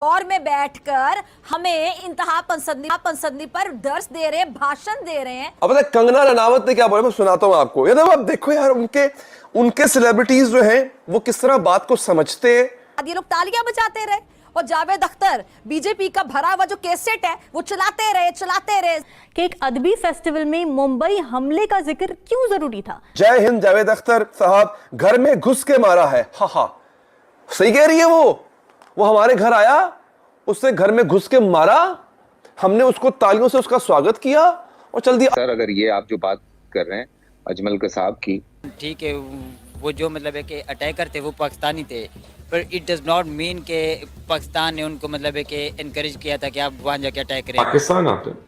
और में बैठकर हमें इंतहा पसंदी पर दर्स दे रहे हैं, भाषण दे रहे हैं। अब कंगना रनावत ने क्या बोला, मैं सुनाता हूं आपको। ये देखो, अब देखो यार, उनके सेलिब्रिटीज जो हैं वो किस तरह बात को समझते हैं। ये लोग तालियां बजाते रहे और जावेद अख्तर बीजेपी का भरा हुआ जो कैसेट है वो चलाते रहे कि एक अदबी फेस्टिवल में मुंबई हमले का जिक्र क्यों जरूरी था। जय हिंद जावेद अख्तर साहब घर में घुस के मारा है। हा सही कह रही है वो हमारे घर आया, उससे घर में घुस के मारा, हमने उसको तालियों से उसका स्वागत किया और चल दिया। सर, अगर ये आप जो बात कर रहे हैं अजमल कसाब की, ठीक है, वो जो मतलब है कि अटैकर थे वो पाकिस्तानी थे, पर इट डज नॉट मीन के पाकिस्तान ने उनको मतलब है कि इनकरेज किया था कि आप वहां जाके अटैक करें। पाकिस्तान आते हैं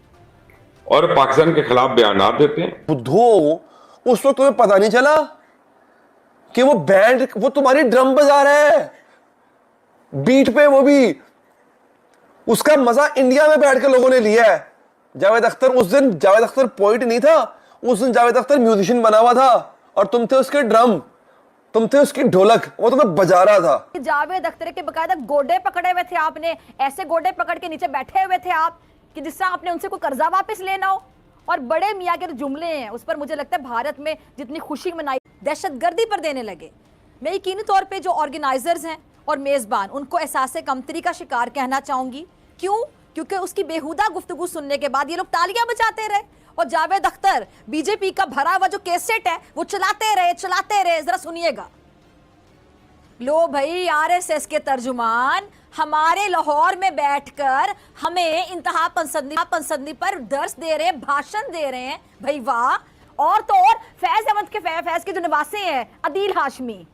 और पाकिस्तान के खिलाफ बयान देते हैं। बुद्धू, उस वक्त तुम्हें पता नहीं चला कि वो बैंड, वो तुम्हारी ड्रम बजा रहा है बीट पे, वो भी उसका मजा इंडिया में बैठ के लोगों ने लिया है। जावेद अख्तर, उस दिन जावेद अख्तर पोइट नहीं था, उस दिन जावेद अख्तर म्यूजिशियन बना हुआ था और तुम थे उसके ड्रम, तुम थे उसकी ढोलक, वो तुम्हें बजा रहा था। जावेद अख्तर के बकायदा गोडे पकड़े हुए थे आपने, ऐसे गोडे पकड़ के नीचे बैठे हुए थे आप कि जिस तरह आपने उनसे कोई कर्जा वापस लेना हो। और बड़े मियाँ के जो जुमले हैं उस पर मुझे लगता है भारत में जितनी खुशी मनाई दहशतगर्दी पर देने लगे। मैं यकीनी तौर पे जो ऑर्गेनाइजर्स हैं और मेज़बान उनको एहसास कमतरी का शिकार कहना चाहूंगी। क्यों? क्योंकि उसकी बेहुदा गुफ्तगू सुनने के बाद ये लोग तालियां बजाते रहे और जावेद अख्तर बीजेपी का भरा हुआ जो कैसेट है वो चलाते रहे। जरा सुनिएगा। लो भाई, आरएसएस के तर्जुमान हमारे लाहौर में बैठकर हमें इंतहा पसंदी पर दर्स दे रहे हैं, भाषण दे रहे हैं। भाई वाह। और तो और फैज के जो निवासी हैं अदील हाशमी,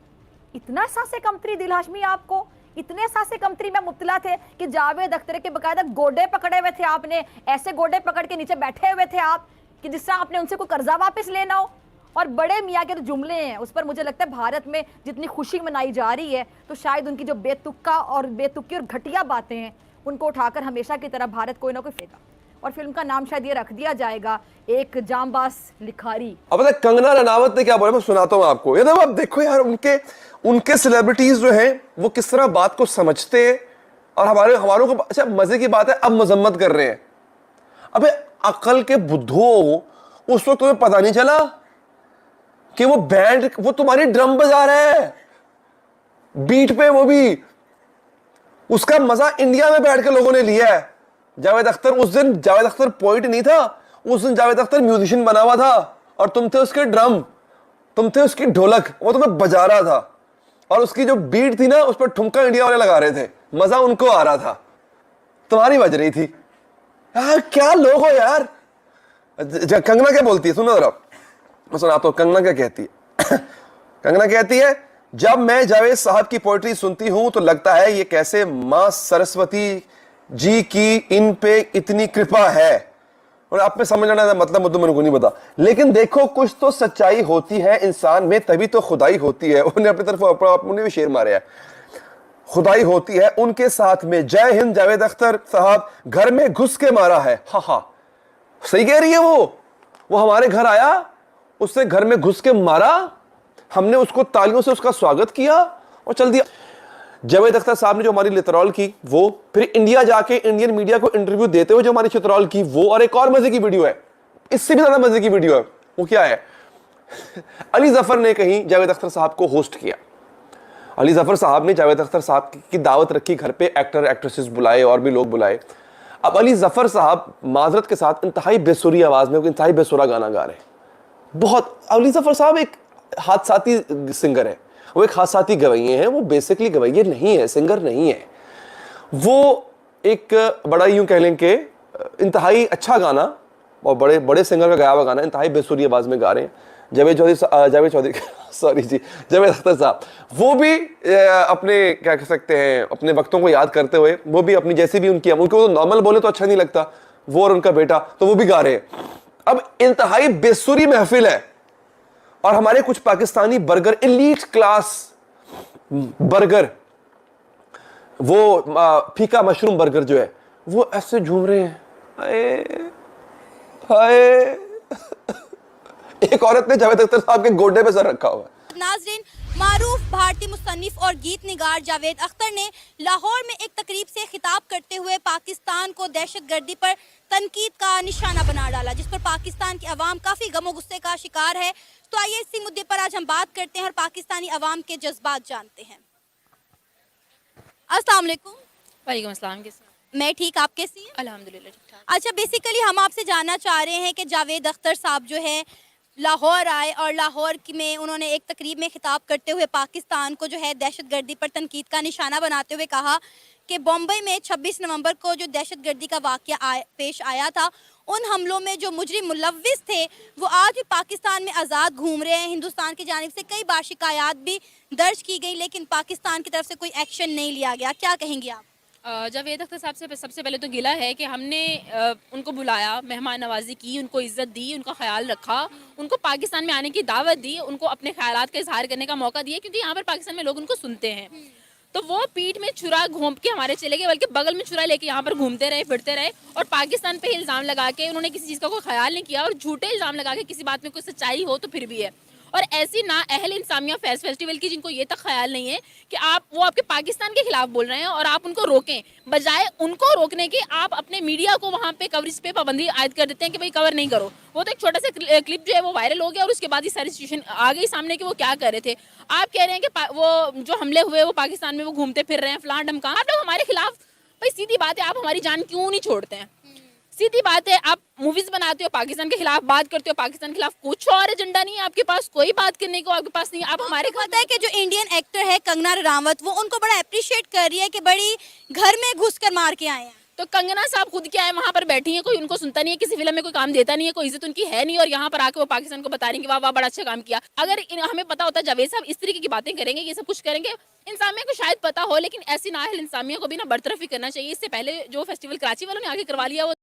इतना एहसास कमतरी दिल हाशमी, आपको इतने एहसास कमतरी में मुब्तला थे कि जावेद अख्तर के बकायदा गोडे पकड़े हुए थे आपने, ऐसे गोडे पकड़ के नीचे बैठे हुए थे आप कि जिस तरह आपने उनसे कोई कर्जा वापस लेना हो। और बड़े मियाँ के जो जुमले हैं उस पर मुझे लगता है भारत में जितनी खुशी मनाई जा रही है, तो शायद उनकी जो बेतुकी और घटिया बातें हैं उनको उठाकर हमेशा की तरह भारत कोई ना कोई फेंका। और फिल्म का नाम शायद ये रख दिया जाएगा, एक जांबाज लिखारी। अब कंगना रनावत ने क्या बोला, मैं सुनाता हूं आपको। ये देखो, अब देखो यार, उनके सेलिब्रिटीज जो हैं वो किस तरह बात को समझते हैं और हमारों को। अच्छा, मजे की बात है, अब मजम्मत कर रहे हैं। अबे अकल के बुद्धू, उस वक्त तुम्हें पता नहीं चला कि वो बैंड, वो तुम्हारी ड्रम बजा रहा है बीट पे, वो भी उसका मजा इंडिया में बैठ के लोगों ने लिया है। जावेद अख्तर, उस दिन जावेद अख्तर पोइट नहीं था, उस दिन जावेद अख्तर म्यूजिशियन बना हुआ था और तुम थे उसके ड्रम, तुम थे उसकी ढोलक, वो तुम्हें बजा रहा था। और उसकी जो बीट थी ना, उस पर ठुमका इंडिया वाले लगा रहे थे, मजा उनको आ रहा था, तुम्हारी बज रही थी। यार क्या लोग हो यार। कंगना क्या बोलती है, सुनो जरा, मैं सुनाता हूं कंगना क्या कहती है। कंगना कहती है, जब मैं जावेद साहब की पोएट्री सुनती हूं तो लगता है ये कैसे मां सरस्वती जी की इन पे इतनी कृपा है। और आप में समझ आना मतलब मुद्दों मेरे को नहीं पता, लेकिन देखो कुछ तो सच्चाई होती है इंसान में, तभी तो खुदाई होती है। उन्हें अपनी तरफ उन्होंने भी शेर मारे हैं, खुदाई होती है उनके साथ में। जय हिंद जावेद अख्तर साहब घर में घुस के मारा है। हा सही कह रही है वो हमारे घर आया, उससे घर में घुस के मारा, हमने उसको तालियों से उसका स्वागत किया और चल दिया। जावेद अख्तर साहब ने जो हमारी लितरॉल की, वो फिर इंडिया जाके इंडियन मीडिया को इंटरव्यू देते हुए जो हमारी चित्रॉल की, वो और एक और मजे की वीडियो है, इससे भी ज्यादा मजे की वीडियो है। वो क्या है? अली जफर ने कहीं जावेद अख्तर साहब को होस्ट किया। अली जफर साहब ने जावेद अख्तर साहब की दावत रखी, घर पे एक्टर एक्ट्रेसेस बुलाए और भी लोग बुलाए। अब अली जफर साहब माजरत के साथ इंतहाई बेसुरी आवाज में इंतहाई बेसुरा गाना गा रहे हैं। बहुत, अली जफर साहब एक हादसाती सिंगर है, वो एक हादसाती गवैये हैं, वो बेसिकली गवैये नहीं है, सिंगर नहीं है। वो एक बड़ा यूं कह लें कि इंतहाई अच्छा गाना और बड़े बड़े सिंगर का गाया हुआ गाना इंतहाई बेसुरी आवाज में गा रहे हैं। जावेद चौधरी सॉरी जी, जावेद अख्तर साहब, वो भी अपने क्या कह सकते हैं, अपने वक्तों को याद करते हुए, वो भी अपनी जैसी भी उनको तो नॉर्मल बोले तो अच्छा नहीं लगता, वो और उनका बेटा, तो वो भी गा रहे हैं। अब इंतहाई बेसुरी महफिल है और हमारे कुछ Pakistani burger, elite class burger, वो फीका मशरूम बर्गर जो है, वो ऐसे झूम रहे हैं। हाय एक औरत ने जावेद अख्तर साहब के गोडे पे सर रखा हुआ है। नाज़रीन, मारूफ भारतीय मुसन्निफ और गीत निगार जावेद अख्तर ने लाहौर में एक तकरीब से खिताब करते हुए पाकिस्तान को दहशतगर्दी पर तनकीद का निशाना बना डाला, जिस पर पाकिस्तान की आवाम काफ़ी गमो गुस्से का शिकार है। तो आइए इसी मुद्दे पर आज हम बात करते हैं और पाकिस्तानी आवाम के जज्बात जानते हैं। अस्सलाम वालेकुम। वालेकुम अस्सलाम। कैसे? मैं ठीक, आप कैसी हैं? अल्हम्दुलिल्लाह ठीक ठाक। अच्छा, बेसिकली हम आपसे जानना चाह रहे हैं कि जावेद अख्तर साहब जो है लाहौर आए और लाहौर में उन्होंने एक तकरीब में खिताब करते हुए पाकिस्तान को जो है दहशतगर्दी पर तनकीद का निशाना बनाते हुए कहा कि बम्बई में 26 नवंबर को जो दहशतगर्दी का वाक़या पेश आया था, उन हमलों में जो मुजरिम मुलव्विस थे वो आज भी पाकिस्तान में आज़ाद घूम रहे हैं। हिंदुस्तान की जानिब से कई बार शिकायत भी दर्ज की गई, लेकिन पाकिस्तान की तरफ से कोई एक्शन नहीं लिया गया। क्या कहेंगे आप? जावेद अख्तर साहब से सबसे पहले तो गिला है कि हमने उनको बुलाया, मेहमान नवाजी की, उनको इज़्ज़त दी, उनका ख्याल रखा, उनको पाकिस्तान में आने की दावत दी, उनको अपने ख्यालात का इजहार करने का मौका दिया, क्योंकि यहाँ पर पाकिस्तान में लोग उनको सुनते हैं। तो वो पीठ में छुरा घोंप के हमारे चले गए, बल्कि बगल में छुरा लेके यहाँ पर घूमते रहे, फिरते रहे और पाकिस्तान पे इल्ज़ाम लगा के उन्होंने किसी चीज़ का कोई ख्याल नहीं किया और झूठे इल्ज़ाम लगा के किसी बात में कोई सच्चाई हो तो फिर भी है। और ऐसी ना अहल इंसानिया फेस्टिवल की जिनको ये तक ख्याल नहीं है कि वो आपके पाकिस्तान के खिलाफ बोल रहे हैं और आप उनको रोकें, बजाय उनको रोकने के आप अपने मीडिया को वहाँ पे कवरेज पे पाबंदी आयद कर देते हैं कि भाई कवर नहीं करो। वो तो एक छोटा सा क्लिप जो है वो वायरल हो गया और उसके बाद ही सारी सिचुएशन आ गई सामने कि वो क्या कर रहे थे। आप कह रहे हैं कि वो जो हमले हुए वो पाकिस्तान में वो घूमते फिर रहे हैं, फलां ढमका। आप लोग हमारे खिलाफ, भाई सीधी बात है, आप हमारी जान क्यों नहीं छोड़ते हैं? सीधी बात है, आप मूवीज बनाते हो, पाकिस्तान के खिलाफ बात करते हो, पाकिस्तान के खिलाफ कुछ और एजेंडा नहीं है आपके पास, कोई बात करने को आपके पास नहीं है। आप हमारे पता है कि जो इंडियन एक्टर है कंगना रनावत, वो उनको बड़ा अप्रिशिएट कर रही है कि बड़ी घर में घुस कर मार के आए हैं। तो कंगना साहब खुद क्या है, वहाँ पर बैठी हैं, कोई उनको सुनता नहीं है, किसी फिल्म में कोई काम देता नहीं है, कोई इज्जत उनकी है नहीं, और यहाँ पर आके वो पाकिस्तान को बता रही हैं कि वाह वाह बड़ा अच्छा काम किया। अगर हमें पता होता जावेद साहब इस तरीके की बातें करेंगे, ये सब कुछ करेंगे, इंसानिया को शायद पता हो, लेकिन ऐसी नाअहल इंसानिया को भी ना बरतरफ ही करना चाहिए। इससे पहले जो फेस्टिवल कराची वालों ने आगे करवा लिया वो